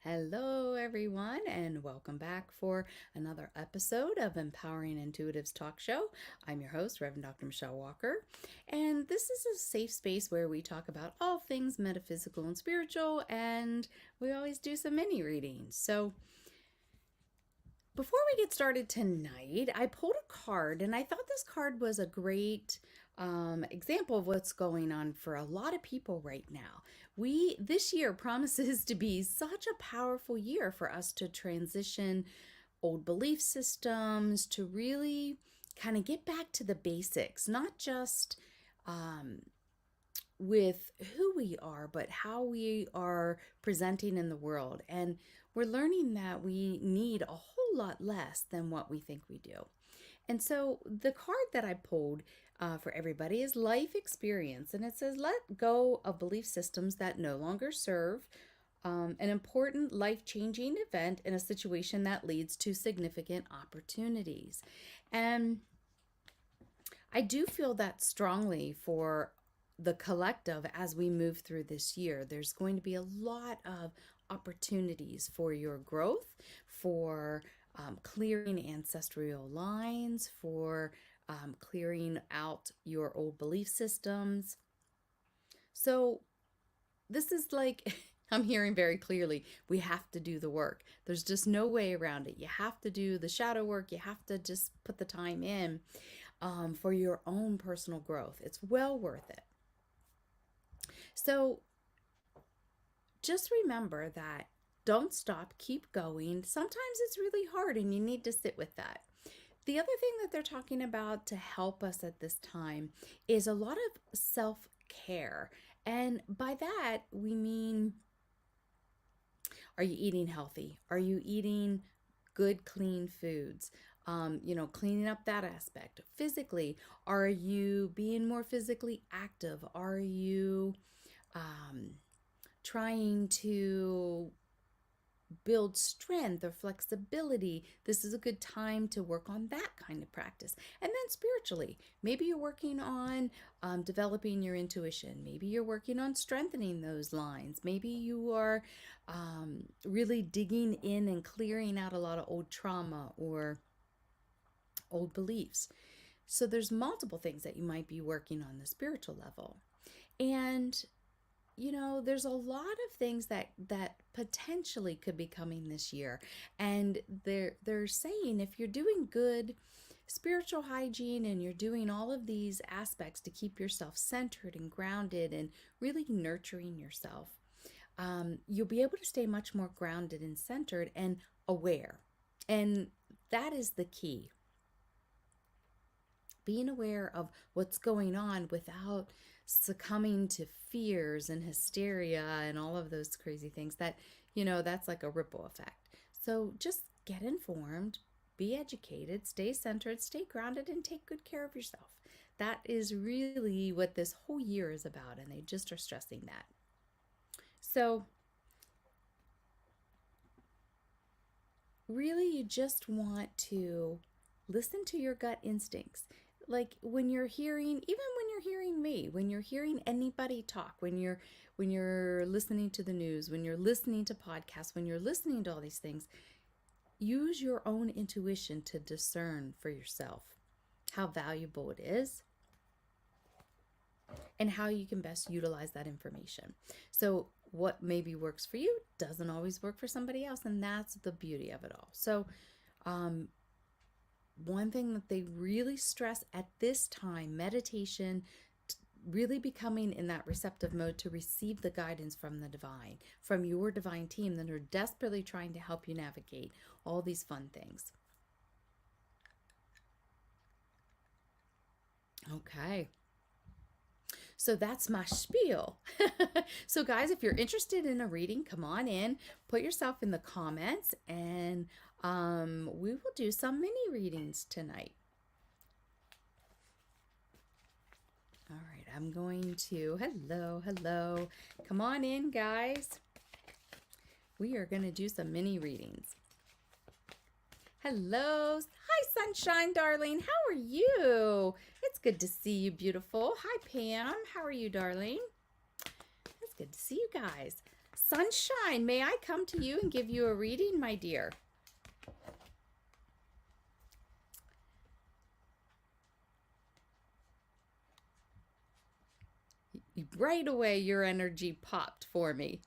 Hello, everyone, and welcome back for another episode of Empowering Intuitives Talk Show. I'm your host, Reverend Dr. Michelle Walker, and this is a safe space where we talk about all things metaphysical and spiritual, and we always do some mini readings. So, before we get started tonight, I pulled a card, and I thought this card was a great example of what's going on for a lot of people right now. This year promises to be such a powerful year for us to transition old belief systems, to really kind of get back to the basics, not just um, with who we are, but how we are presenting in the world. And we're learning that we need a whole lot less than what we think we do. And so the card that I pulled for everybody is life experience. And it says, let go of belief systems that no longer serve an important life changing event in a situation that leads to significant opportunities. And I do feel that strongly for the collective as we move through this year. There's going to be a lot of opportunities for your growth, for clearing ancestral lines, for clearing out your old belief systems. So, this is like, I'm hearing very clearly, we have to do the work. There's just no way around it. You have to do the shadow work, you have to just put the time in for your own personal growth. It's well worth it. So just remember that don't stop, keep going. Sometimes it's really hard and you need to sit with that. The other thing that they're talking about to help us at this time is a lot of self care. And by that, we mean, are you eating healthy? Are you eating good, clean foods? Cleaning up that aspect. Physically, are you being more physically active? Are you um, trying to build strength or flexibility? This is a good time to work on that kind of practice. And then spiritually, maybe you're working on developing your intuition. Maybe you're working on strengthening those lines. Maybe you are really digging in and clearing out a lot of old trauma or old beliefs. So there's multiple things that you might be working on the spiritual level. And there's a lot of things that potentially could be coming this year. And they're saying if you're doing good spiritual hygiene and you're doing all of these aspects to keep yourself centered and grounded and really nurturing yourself, you'll be able to stay much more grounded and centered and aware. And that is the key. Being aware of what's going on without succumbing to fears and hysteria and all of those crazy things that's like a ripple effect. So just get informed, be educated, stay centered, stay grounded, and take good care of yourself. That is really what this whole year is about, and they just are stressing that. So really, you just want to listen to your gut instincts. Like when you're hearing, even when you're hearing me, when you're hearing anybody talk, when you're listening to the news, when you're listening to podcasts, when you're listening to all these things, use your own intuition to discern for yourself how valuable it is and how you can best utilize that information. So what maybe works for you doesn't always work for somebody else, and that's the beauty of it all. So one thing that they really stress at this time, meditation, really becoming in that receptive mode to receive the guidance from the divine, from your divine team that are desperately trying to help you navigate all these fun things. Okay. So that's my spiel. So guys, if you're interested in a reading, come on in, put yourself in the comments, and we will do some mini readings tonight. All right, I'm going to, hello. Come on in, guys. We are going to do some mini readings. Hello. Hi, sunshine, darling. How are you? It's good to see you, beautiful. Hi, Pam. How are you, darling? It's good to see you guys. Sunshine, may I come to you and give you a reading, my dear? Right away, your energy popped for me.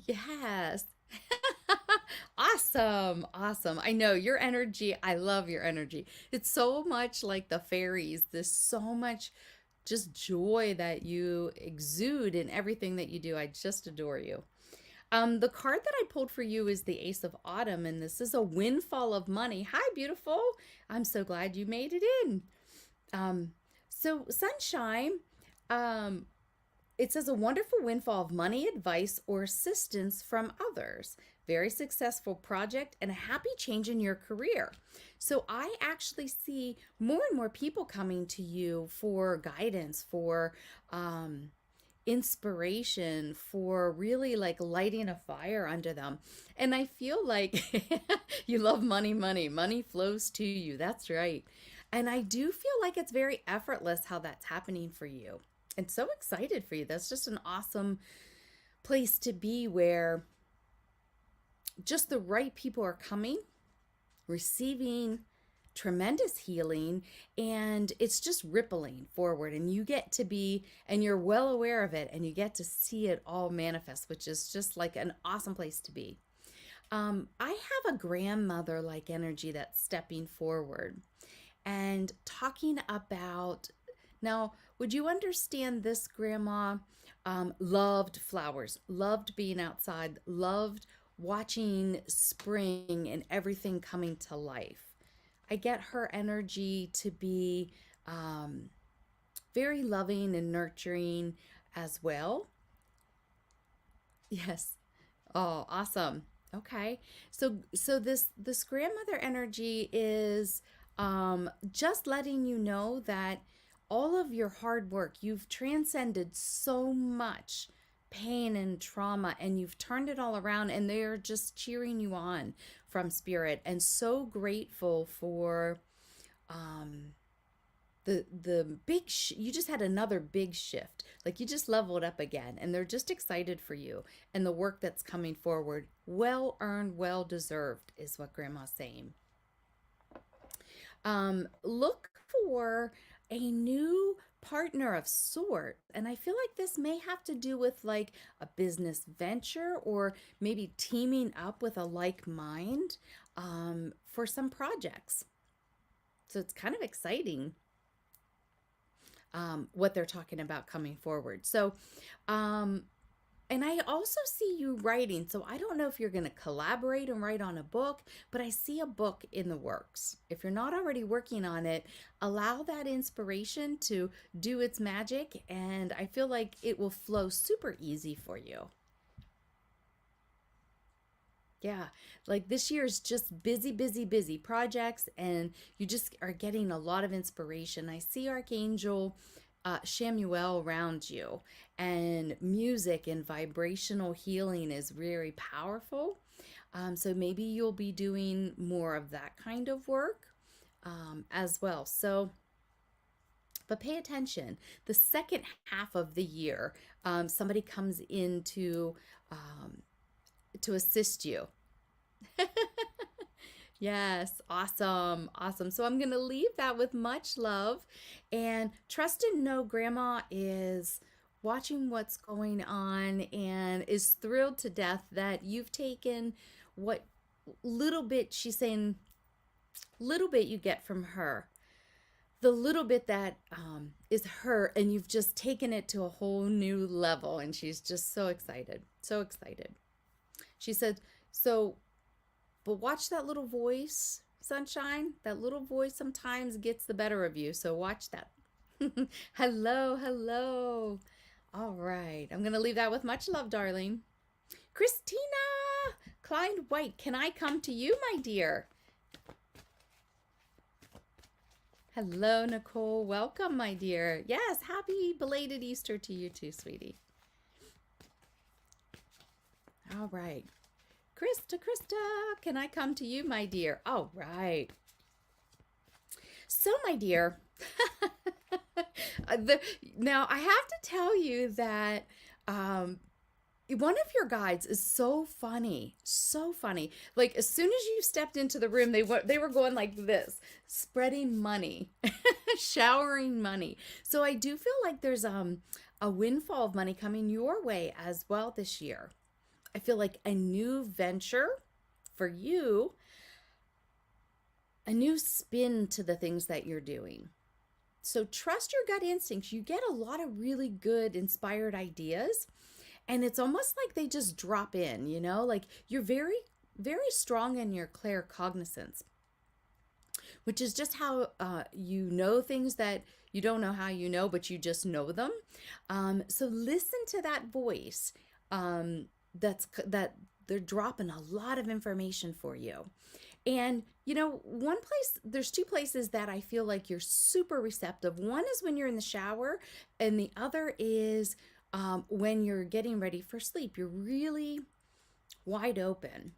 Yes. Awesome. Awesome. I know your energy. I love your energy. It's so much like the fairies. There's so much just joy that you exude in everything that you do. I just adore you. The card that I pulled for you is the Ace of Autumn, and this is a windfall of money. Hi, beautiful. I'm so glad you made it in. Um, so, Sunshine, um, it says a wonderful windfall of money, advice, or assistance from others. Very successful project and a happy change in your career. So I actually see more and more people coming to you for guidance, for um, inspiration, for really like lighting a fire under them. And I feel like you love money, money. Money flows to you. That's right. And I do feel like it's very effortless how that's happening for you. And so excited for you. That's just an awesome place to be where just the right people are coming, receiving tremendous healing, and it's just rippling forward. And you get to be, and you're well aware of it, and you get to see it all manifest, which is just like an awesome place to be. I have a grandmother like energy that's stepping forward and talking about. Now, would you understand this, Grandma? Loved flowers, loved being outside, loved watching spring and everything coming to life. I get her energy to be very loving and nurturing as well. Yes. Oh, awesome. Okay. So this grandmother energy is just letting you know that all of your hard work, you've transcended so much pain and trauma and you've turned it all around, and they're just cheering you on from spirit and so grateful for um you just had another big shift, like you just leveled up again, and they're just excited for you and the work that's coming forward. Well earned, well deserved is what grandma's saying. Look for a new partner of sort, and I feel like this may have to do with like a business venture or maybe teaming up with a like mind for some projects. So it's kind of exciting what they're talking about coming forward. So, um, and I also see you writing. So I don't know if you're going to collaborate and write on a book, but I see a book in the works. If you're not already working on it, allow that inspiration to do its magic, and I feel like it will flow super easy for you. Yeah, like this year is just busy, busy, busy projects, and you just are getting a lot of inspiration. I see Archangel Shamuel around you, and music and vibrational healing is very powerful. So maybe you'll be doing more of that kind of work as well. So, but pay attention. The second half of the year, somebody comes in to assist you. Yes, awesome, awesome. So I'm going to leave that with much love, and trust and know Grandma is watching what's going on and is thrilled to death that you've taken what little bit, she's saying, little bit you get from her, the little bit that is her, and you've just taken it to a whole new level, and she's just so excited, so excited. She said, so but watch that little voice, Sunshine. That little voice sometimes gets the better of you. So watch that. Hello, hello. All right. I'm going to leave that with much love, darling. Christina Klein White, can I come to you, my dear? Hello, Nicole. Welcome, my dear. Yes, happy belated Easter to you too, sweetie. All right. Krista, can I come to you, my dear? All right. So, my dear, now I have to tell you that one of your guides is so funny, so funny. Like as soon as you stepped into the room, they were going like this, spreading money, showering money. So I do feel like there's a windfall of money coming your way as well this year. I feel like a new venture for you, a new spin to the things that you're doing. So trust your gut instincts. You get a lot of really good inspired ideas, and it's almost like they just drop in, like you're very, very strong in your claircognizance, which is just how you know things that you don't know how you know, but you just know them. So listen to that voice. That they're dropping a lot of information for you. And there's two places that I feel like you're super receptive. One is when you're in the shower, and the other is when you're getting ready for sleep. You're really wide open.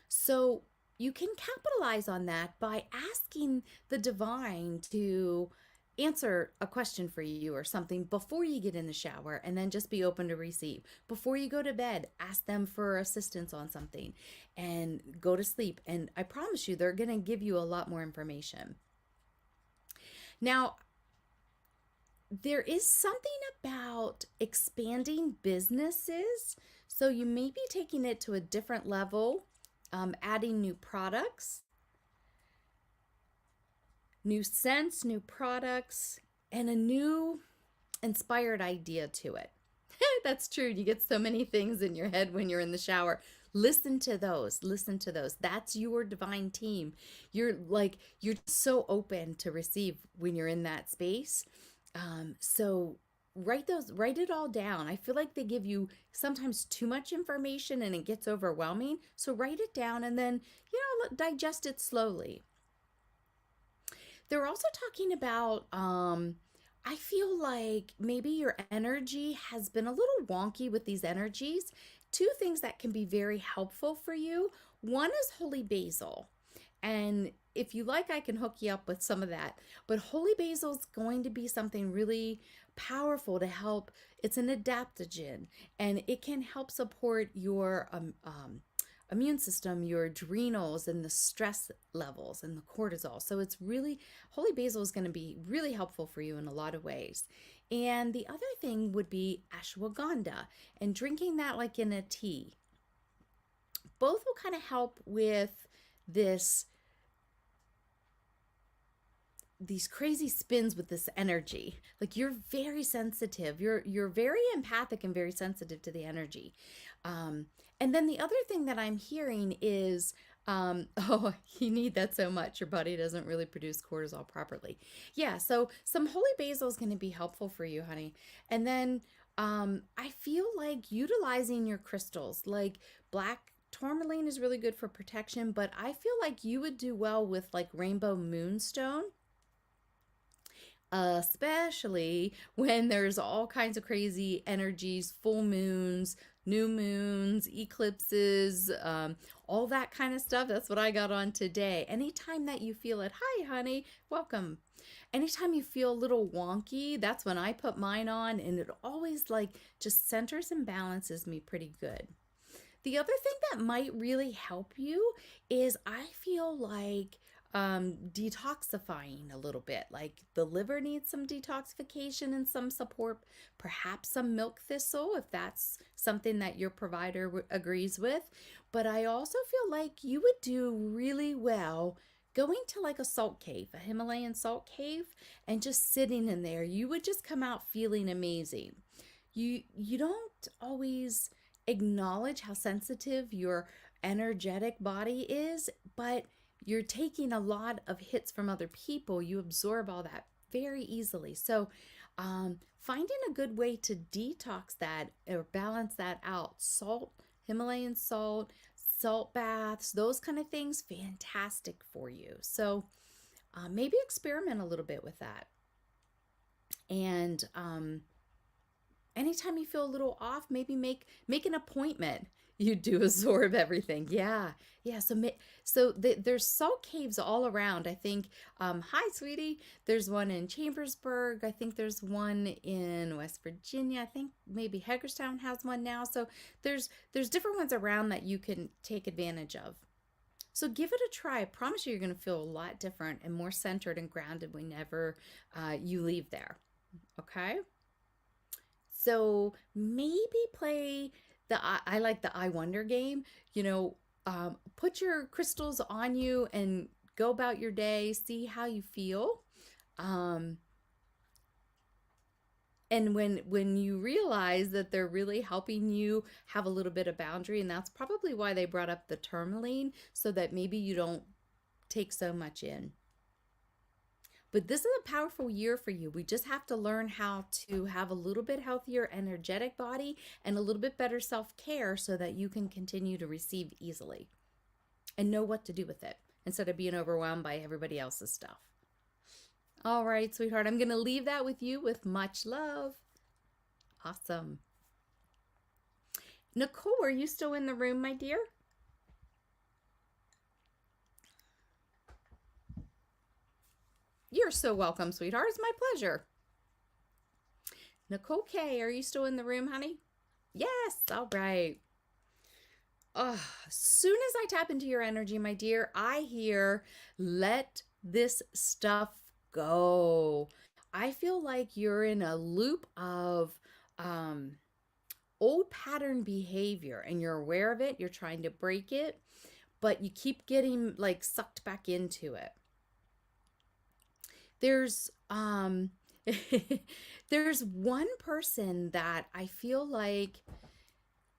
So you can capitalize on that by asking the divine to answer a question for you or something before you get in the shower, and then just be open to receive. Before you go to bed, ask them for assistance on something and go to sleep. And I promise you, they're going to give you a lot more information. Now, there is something about expanding businesses. So you may be taking it to a different level, adding new products, new scents, new products, and a new inspired idea to it. That's true. You get so many things in your head when you're in the shower. Listen to those. Listen to those. That's your divine team. You're so open to receive when you're in that space. So write it all down. I feel like they give you sometimes too much information and it gets overwhelming. So write it down and then, digest it slowly. They're also talking about, I feel like maybe your energy has been a little wonky with these energies. Two things that can be very helpful for you. One is holy basil. And if you like, I can hook you up with some of that. But holy basil is going to be something really powerful to help. It's an adaptogen, and it can help support your immune system, your adrenals, and the stress levels and the cortisol. So holy basil is going to be really helpful for you in a lot of ways. And the other thing would be ashwagandha, and drinking that like in a tea. Both will kind of help with these crazy spins with this energy. Like you're very sensitive. You're very empathic and very sensitive to the energy. And then the other thing that I'm hearing is, oh, you need that so much. Your body doesn't really produce cortisol properly. Yeah, so some holy basil is going to be helpful for you, honey. And then I feel like utilizing your crystals, like black tourmaline is really good for protection, but I feel like you would do well with like rainbow moonstone, especially when there's all kinds of crazy energies, full moons, new moons, eclipses, all that kind of stuff. That's what I got on today. Anytime that you feel it, hi, honey, welcome. Anytime you feel a little wonky, that's when I put mine on, and it always like just centers and balances me pretty good. The other thing that might really help you is I feel like detoxifying a little bit. Like the liver needs some detoxification and some support, perhaps some milk thistle if that's something that your provider agrees with. But I also feel like you would do really well going to like a salt cave, a Himalayan salt cave, and just sitting in there. You would just come out feeling amazing. You don't always acknowledge how sensitive your energetic body is, but you're taking a lot of hits from other people. You absorb all that very easily. So finding a good way to detox that or balance that out, salt, Himalayan salt, salt baths, those kind of things, fantastic for you. So maybe experiment a little bit with that. And Anytime you feel a little off, maybe make an appointment. You do absorb everything. Yeah. Yeah. There's salt caves all around. I think, hi, sweetie. There's one in Chambersburg. I think there's one in West Virginia. I think maybe Hagerstown has one now. So there's different ones around that you can take advantage of. So give it a try. I promise you, you're going to feel a lot different and more centered and grounded whenever you leave there. Okay? So maybe play I like the I Wonder game. Put your crystals on you and go about your day, see how you feel. Um, and when you realize that they're really helping you have a little bit of boundary, and that's probably why they brought up the tourmaline, so that maybe you don't take so much in. But this is a powerful year for you. We just have to learn how to have a little bit healthier, energetic body and a little bit better self-care so that you can continue to receive easily and know what to do with it instead of being overwhelmed by everybody else's stuff. All right, sweetheart, I'm going to leave that with you with much love. Awesome. Nicole, are you still in the room, my dear? You're so welcome, sweetheart. It's my pleasure. Nicole K, are you still in the room, honey? Yes. All right. As soon as I tap into your energy, my dear, I hear, let this stuff go. I feel like you're in a loop of old pattern behavior and you're aware of it. You're trying to break it, but you keep getting like sucked back into it. There's there's one person that I feel like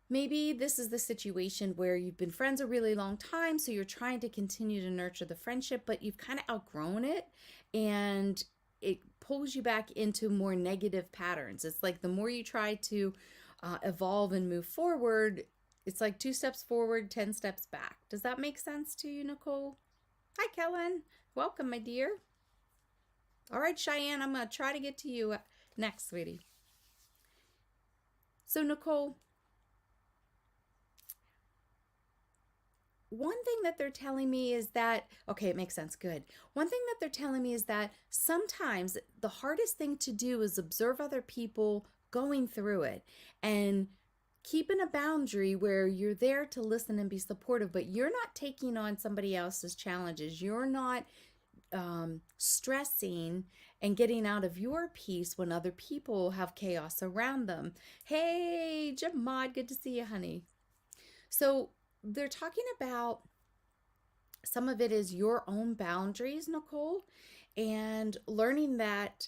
maybe this is the situation where you've been friends a really long time, so you're trying to continue to nurture the friendship, but you've kind of outgrown it and it pulls you back into more negative patterns. It's like the more you try to evolve and move forward, it's like 2 steps forward, 10 steps back. Does that make sense to you, Nicole? Hi, Kellen. Welcome, my dear. All right, Cheyenne, I'm going to try to get to you next, sweetie. So, Nicole, one thing that they're telling me is that, okay, it makes sense. Good. One thing that they're telling me is that sometimes the hardest thing to do is observe other people going through it and keeping a boundary where you're there to listen and be supportive, but you're not taking on somebody else's challenges. You're not stressing and getting out of your peace when other people have chaos around them. Hey, Jamad, good to see you, honey. So they're talking about some of it is your own boundaries, Nicole, and learning that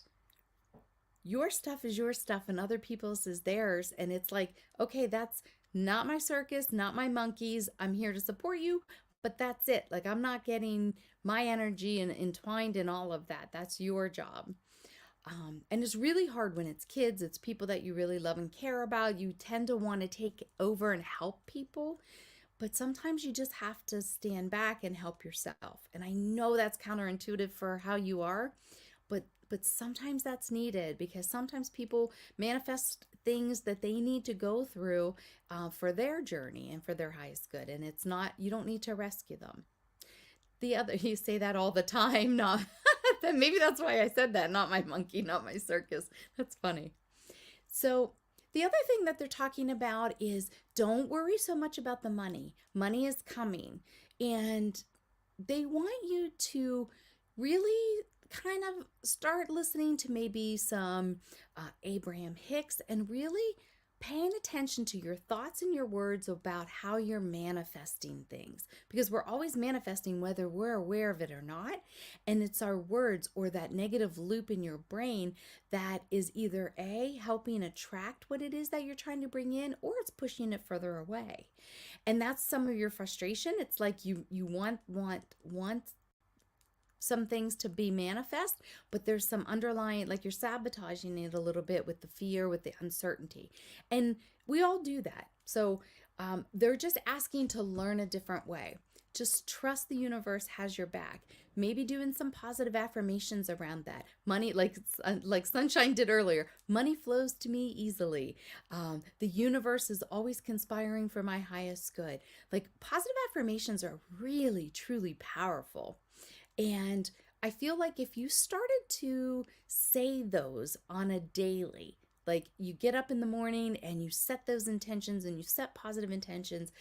your stuff is your stuff and other people's is theirs. And it's like, okay, that's not my circus, not my monkeys. I'm here to support you, but that's it. Like, I'm not getting my energy and entwined in all of that. That's your job. And it's really hard when it's kids, it's people that you really love and care about. You tend to want to take over and help people, but sometimes you just have to stand back and help yourself. And I know that's counterintuitive for how you are, but sometimes that's needed because sometimes people manifest things that they need to go through for their journey and for their highest good. And it's not, you don't need to rescue them. You say that all the time, not maybe that's why I said that, not my monkey, not my circus. That's funny. So the other thing that they're talking about is don't worry so much about the money. Money is coming. And they want you to really kind of start listening to maybe some Abraham Hicks and really paying attention to your thoughts and your words about how you're manifesting things, because we're always manifesting whether we're aware of it or not. And it's our words or that negative loop in your brain that is either helping attract what it is that you're trying to bring in, or it's pushing it further away. And that's some of your frustration. It's like you want some things to be manifest, but there's some underlying, like you're sabotaging it a little bit with the fear, with the uncertainty. And we all do that. So they're just asking to learn a different way. Just trust the universe has your back. Maybe doing some positive affirmations around that. Money, like Sunshine did earlier, money flows to me easily. The universe is always conspiring for my highest good. Like positive affirmations are really, truly powerful. And I feel like if you started to say those on a daily, like you get up in the morning and you set those intentions and you set positive intentions,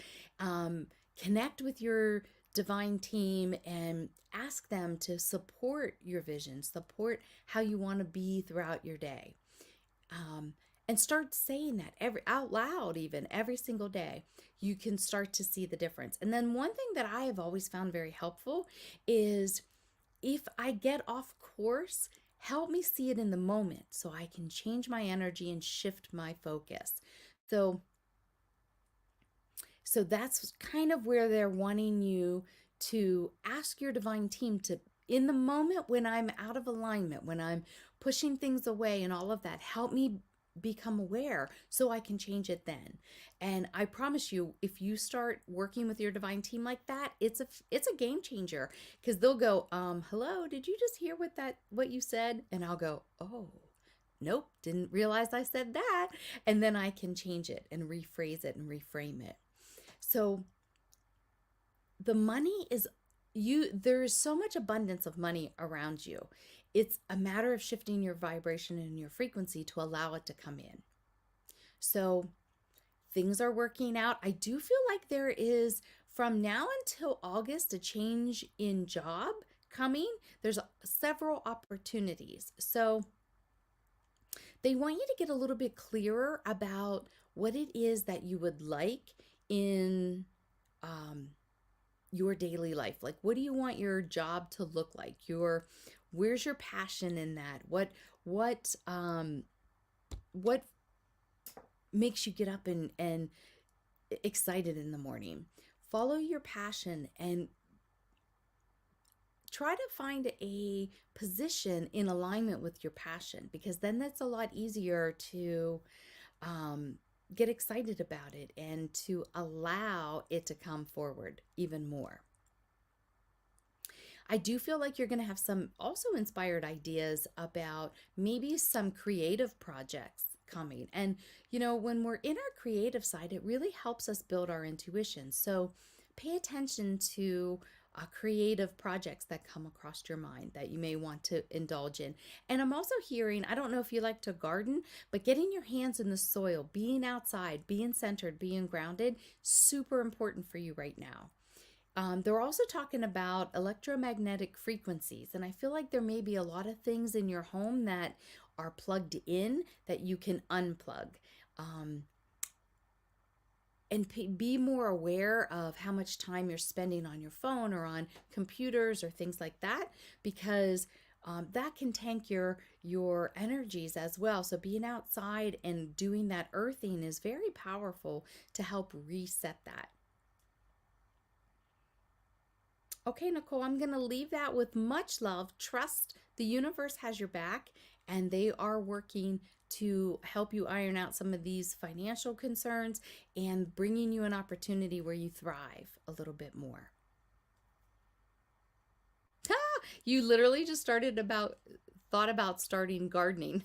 um, connect with your divine team and ask them to support your vision, support how you want to be throughout your day. Um, and start saying that every out loud, even every single day, you can start to see the difference. And then one thing that I have always found very helpful is if I get off course, help me see it in the moment so I can change my energy and shift my focus. So so that's kind of where they're wanting you to ask your divine team to, in the moment when I'm out of alignment, when I'm pushing things away and all of that, help me become aware so I can change it then. And I promise you, if you start working with your divine team like that, it's a game changer because they'll go, hello, did you just hear what you said? And I'll go, oh, nope, didn't realize I said that. And then I can change it and rephrase it and reframe it. So the money is there's so much abundance of money around you. It's a matter of shifting your vibration and your frequency to allow it to come in. So things are working out. I do feel like there is from now until August a change in job coming. There's several opportunities. So they want you to get a little bit clearer about what it is that you would like in your daily life. Like, what do you want your job to look like? Where's your passion in that? What makes you get up and excited in the morning? Follow your passion and try to find a position in alignment with your passion, because then that's a lot easier to get excited about it and to allow it to come forward even more. I do feel like you're going to have some also inspired ideas about maybe some creative projects coming. And, when we're in our creative side, it really helps us build our intuition. So pay attention to creative projects that come across your mind that you may want to indulge in. And I'm also hearing, I don't know if you like to garden, but getting your hands in the soil, being outside, being centered, being grounded, super important for you right now. They're also talking about electromagnetic frequencies, and I feel like there may be a lot of things in your home that are plugged in that you can unplug. And be more aware of how much time you're spending on your phone or on computers or things like that, because that can tank your energies as well. So being outside and doing that earthing is very powerful to help reset that. Okay, Nicole, I'm going to leave that with much love. Trust the universe has your back, and they are working to help you iron out some of these financial concerns and bringing you an opportunity where you thrive a little bit more. You literally just thought about starting gardening.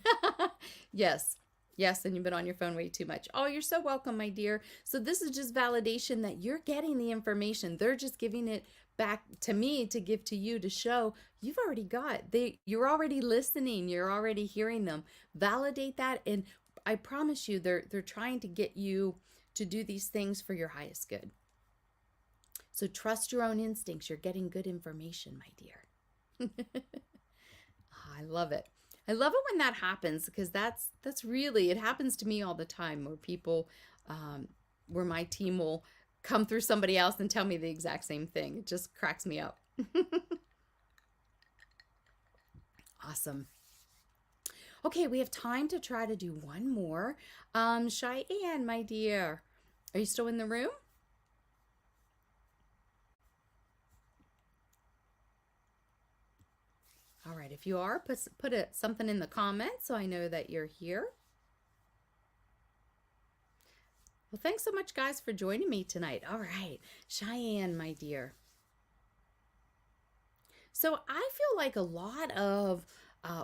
Yes. Yes, and you've been on your phone way too much. Oh, you're so welcome, my dear. So this is just validation that you're getting the information. They're just giving it back to me to give to you to show you've already you're already listening, you're already hearing them. Validate that, and I promise you they're trying to get you to do these things for your highest good. So trust your own instincts. You're getting good information, my dear. I love it. I love it when that happens, because that's really, it happens to me all the time where people, where my team will come through somebody else and tell me the exact same thing. It just cracks me up. Awesome. Okay, we have time to try to do one more. Cheyenne, my dear, are you still in the room? All right, if you are, put something in the comments so I know that you're here. Well, thanks so much, guys, for joining me tonight. All right, Cheyenne, my dear. So I feel like a lot of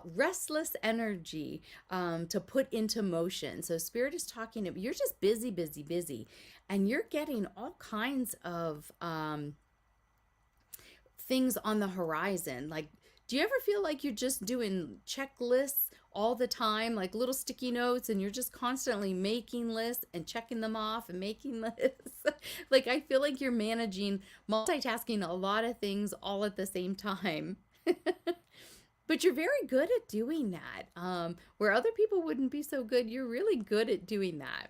restless energy to put into motion. So Spirit is talking to you're just busy, busy, busy, and you're getting all kinds of things on the horizon. Like, do you ever feel like you're just doing checklists all the time, like little sticky notes, and you're just constantly making lists and checking them off and making lists? Like, I feel like you're managing, multitasking a lot of things all at the same time. But you're very good at doing that. Where other people wouldn't be so good, you're really good at doing that.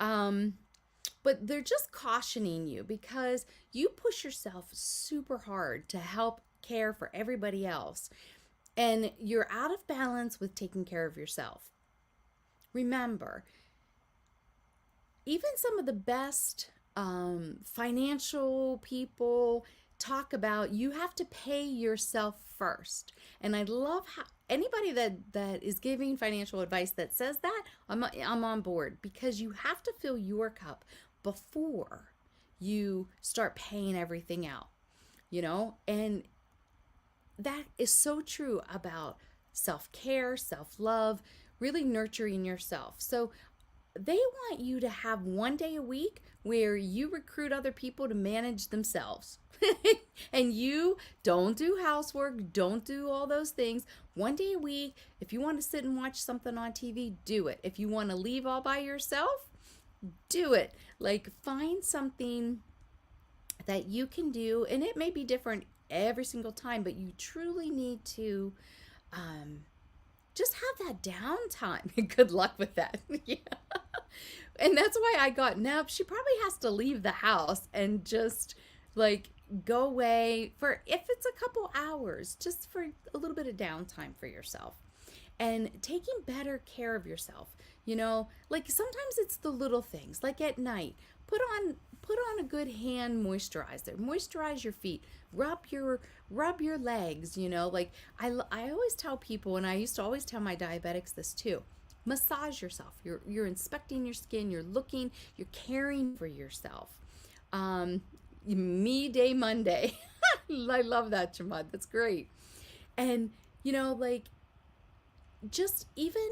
Um, but they're just cautioning you because you push yourself super hard to help care for everybody else, and you're out of balance with taking care of yourself. Remember, even some of the best financial people talk about you have to pay yourself first. And I love how anybody that is giving financial advice that says that, I'm on board, because you have to fill your cup before you start paying everything out, and that is so true about self-care, self-love, really nurturing yourself. So they want you to have one day a week where you recruit other people to manage themselves. And you don't do housework, don't do all those things. One day a week, if you want to sit and watch something on TV, do it. If you want to leave all by yourself, do it. Like, find something that you can do, and it may be different every single time, but you truly need to just have that downtime. Good luck with that. Yeah. And that's why I got, now she probably has to leave the house and just like go away for, if it's a couple hours, just for a little bit of downtime for yourself and taking better care of yourself. Like sometimes it's the little things, like at night, put on a good hand moisturizer, moisturize your feet, rub your legs. Like I always tell people, and I used to always tell my diabetics this too, massage yourself. You're inspecting your skin, you're caring for yourself. Me Day Monday. I love that, Chamad. That's great. And like, just even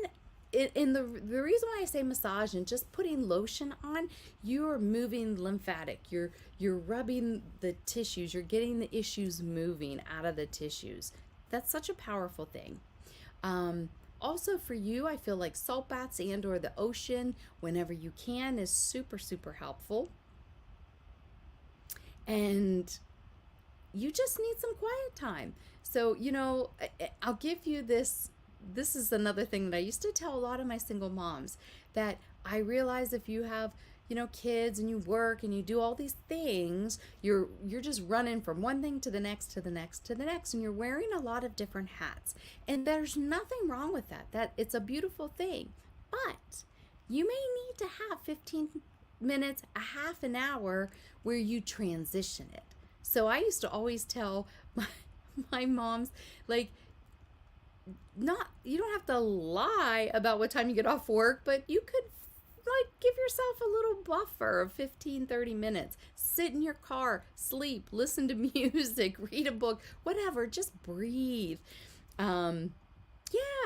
in the reason why I say massage and just putting lotion on, you're moving lymphatic. You're rubbing the tissues. You're getting the issues moving out of the tissues. That's such a powerful thing. Also for you, I feel like salt baths and or the ocean whenever you can is super, super helpful. And you just need some quiet time. So, I'll give you this. This is another thing that I used to tell a lot of my single moms, that I realize if you have, kids and you work and you do all these things, you're just running from one thing to the next, to the next, to the next, and you're wearing a lot of different hats. And there's nothing wrong with that. That it's a beautiful thing. But you may need to have 15 minutes, a half an hour where you transition it. So I used to always tell my moms, like, not, you don't have to lie about what time you get off work, but you could like give yourself a little buffer of 15-30 minutes. Sit in your car, sleep, listen to music, read a book, whatever. Just breathe. Yeah,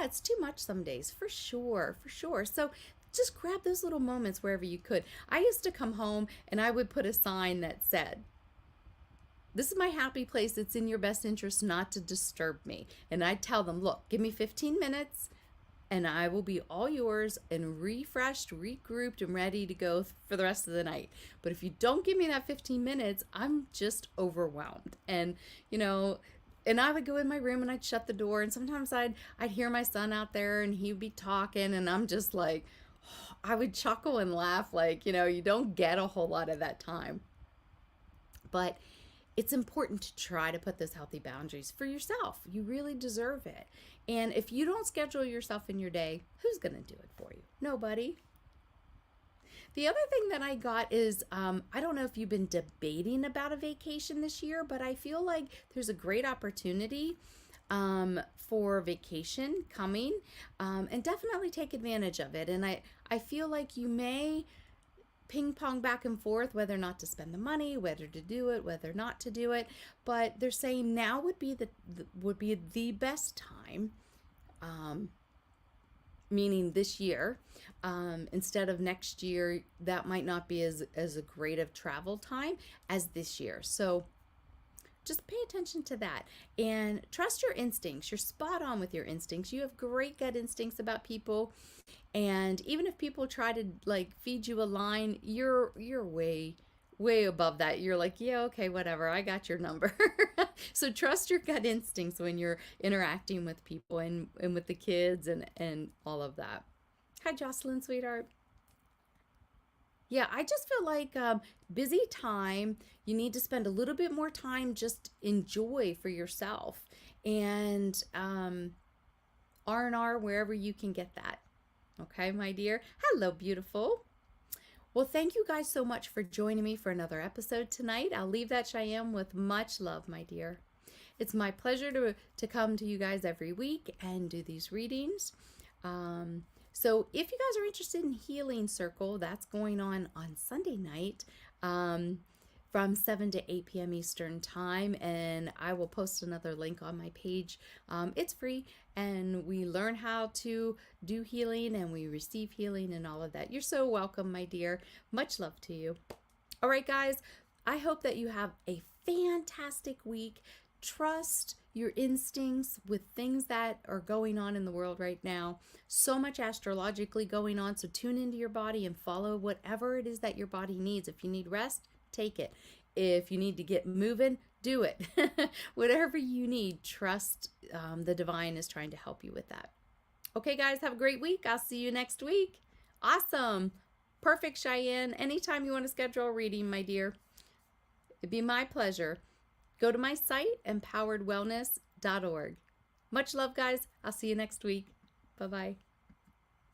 it's too much some days, for sure, for sure. So just grab those little moments wherever you could. I used to come home and I would put a sign that said, "This is my happy place. It's in your best interest not to disturb me." And I tell them, look, give me 15 minutes and I will be all yours and refreshed, regrouped, and ready to go for the rest of the night. But if you don't give me that 15 minutes, I'm just overwhelmed. And, and I would go in my room and I'd shut the door. And sometimes I'd hear my son out there and he'd be talking. And I'm just like, I would chuckle and laugh like, you don't get a whole lot of that time. But it's important to try to put those healthy boundaries for yourself. You really deserve it. And if you don't schedule yourself in your day, who's going to do it for you? Nobody. The other thing that I got is, I don't know if you've been debating about a vacation this year, but I feel like there's a great opportunity for vacation coming, and definitely take advantage of it. And I feel like you may ping pong back and forth whether or not to spend the money, whether to do it, whether not to do it. But they're saying now would be the best time, meaning this year. Instead of next year, that might not be as a great of travel time as this year. So just pay attention to that and trust your instincts. You're spot on with your instincts. You have great gut instincts about people. And even if people try to like feed you a line, you're way above that. You're like, yeah, okay, whatever. I got your number. So trust your gut instincts when you're interacting with people and with the kids and all of that. Hi, Jocelyn, sweetheart. Yeah, I just feel like busy time, you need to spend a little bit more time just enjoy for yourself and R&R wherever you can get that. Okay, my dear. Hello, beautiful. Well, thank you guys so much for joining me for another episode tonight. I'll leave that, Cheyenne, with much love, my dear. It's my pleasure to come to you guys every week and do these readings. So if you guys are interested in Healing Circle, that's going on Sunday night from 7 to 8 p.m. Eastern Time. And I will post another link on my page. It's free, and we learn how to do healing and we receive healing and all of that. You're so welcome, my dear. Much love to you. All right, guys, I hope that you have a fantastic week. Trust your instincts with things that are going on in the world right now. So much astrologically going on. So tune into your body and follow whatever it is that your body needs. If you need rest, take it. If you need to get moving, do it. Whatever you need, trust the divine is trying to help you with that. Okay, guys, have a great week. I'll see you next week. Awesome. Perfect, Cheyenne. Anytime you want to schedule a reading, my dear, it'd be my pleasure. Go to my site, empoweredwellness.org. Much love, guys. I'll see you next week. Bye-bye.